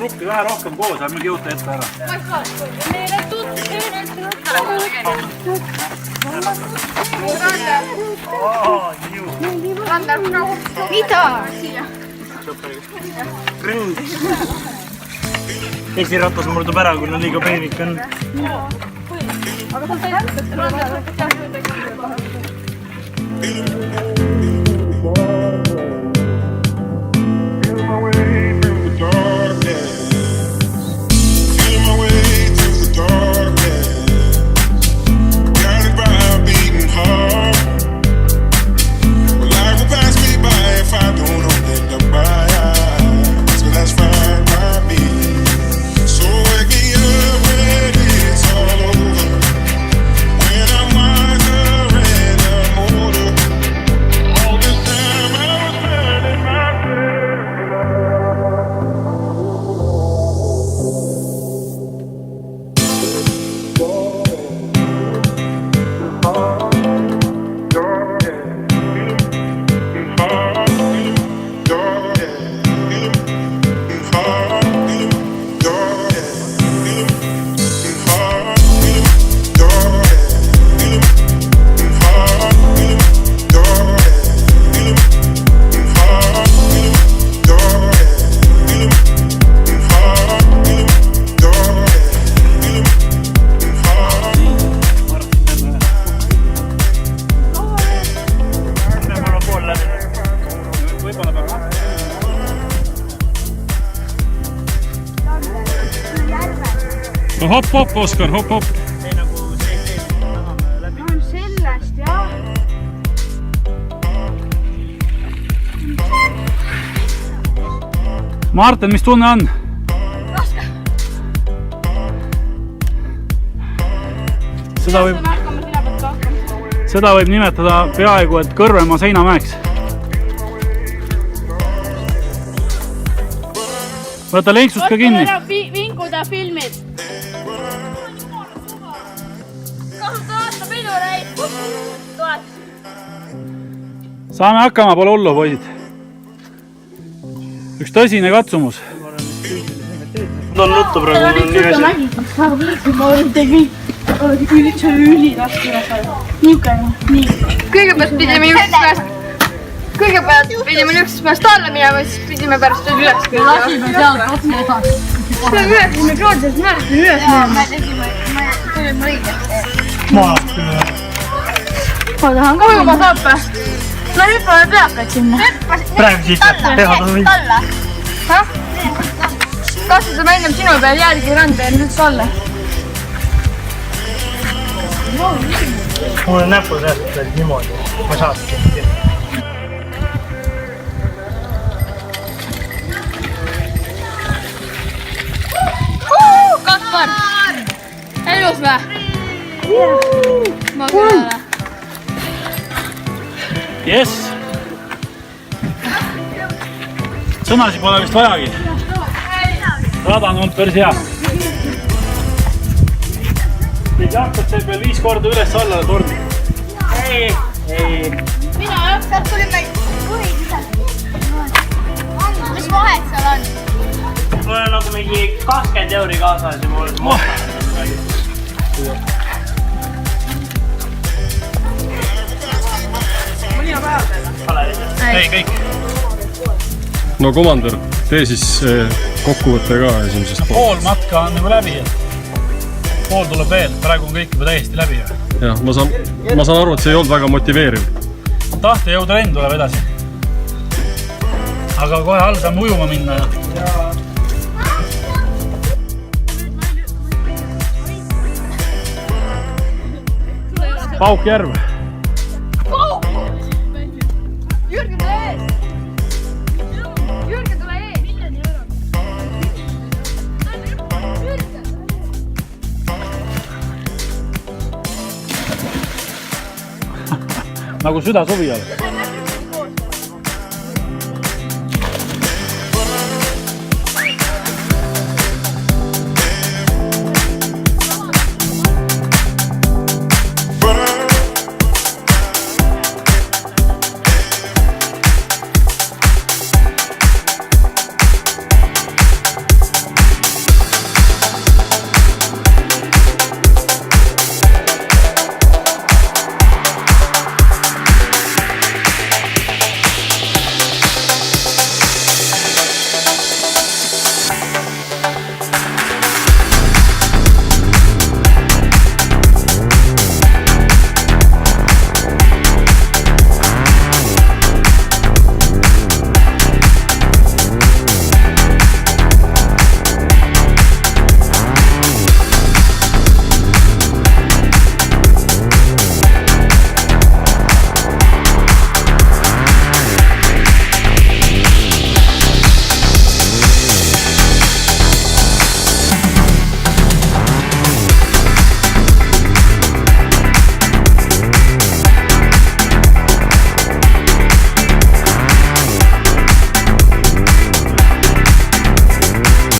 gruppi vähe rohkem koos, ärme kihuta ette ära. Mida? Esiratas murdub ära, kui on liiga peenik on. No hopp, Oskar, hopp. On sellest, jah. Martin, mis tunne on? Raske. Seda võib nimetada peaaegu, et Kõrvemaa seinamäeks. Võta lenksust ka kinni. Vinkuda filmid. Kasuta pidureid. Saame hakkama, pole hullu, poisid. Üks tõsine katsumus. On nuttu praegu. Kõigepealt pidime niisugusest pärast alla minema, siis pidime pärast üles minema. Lasime sealt otsi edasi. See on üles, me kroodselt mäletame üles minema. Ma tulin õigelt. Ma tahan ka juba saapa. Ma hüppame peakad sinna. Praegu siit teha alla. Kasvasime ennem sinu peal jälgi randa ja nüüd alla. Mul on näpud jätkub niimoodi. Ma saatki. Kaspar! Elus või? Ma küll ole. Jess! Sõnasi pole vist vajagi. Rada on olnud päris hea. Nüüd jahtad seal veel 5 korda üles alla torni. Ei. Mina jah, sealt tuli meil juhid lisaks. Mis vahet seal on? Mul on nagu mingi 20 euri kaasas ja mul on Ei, kõik. No komandör, tee siis kokkuvõtte ka esimesest poolest. Pool matka on nagu läbi. Pool tuleb veel, praegu on kõik juba täiesti läbi. Jah, ma saan aru, et see ei olnud väga motiveeriv. Tahtejõutrenn tuleb edasi. Aga kohe all saame ujuma minna. Paukjärv. Jürgen, tule ees! Jürgen, tule ees! Nagu süda suvi all.